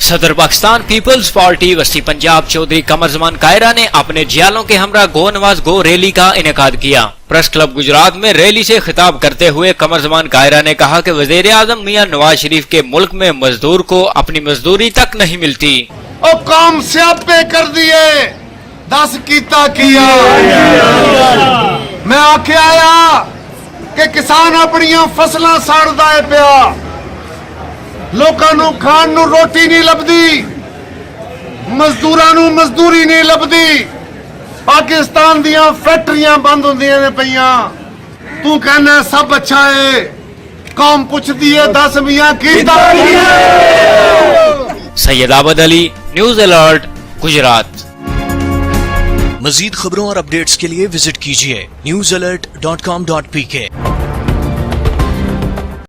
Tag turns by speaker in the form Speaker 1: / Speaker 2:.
Speaker 1: صدر Pakistan Peoples party وسطی پنجاب چودھری قمر زمان کائرہ نے اپنے جیالوں کے ہمراہ گو نواز گو ریلی کا انعقاد کیا۔ پریس کلب گجرات میں ریلی سے خطاب کرتے ہوئے قمر زمان کائرہ نے کہا کہ وزیر اعظم میاں نواز شریف کے ملک میں مزدور کو اپنی مزدوری تک نہیں ملتی۔
Speaker 2: او قوم سیاپے کر دیے 10 کیتا کیا میں آکھے آیا کہ کسان اپنی فصلاں ساڑدا ہے پیا، لوکاں نوں کھان نوں روٹی نہیں لبدی، مزدوراں نوں مزدوری نہیں لبدی، پاکستان دیاں فیکٹریاں بند ہوندیاں نے پیاں، تو کہنا ہے سب اچھا ہے، قوم پوچھدی ہے 10 میاں کیتا کیا۔
Speaker 1: سید عابد علی، نیوز الرٹ، گجرات۔
Speaker 3: مزید خبروں اور اپڈیٹس کے لیے وزٹ کیجیے newsalert.com.pk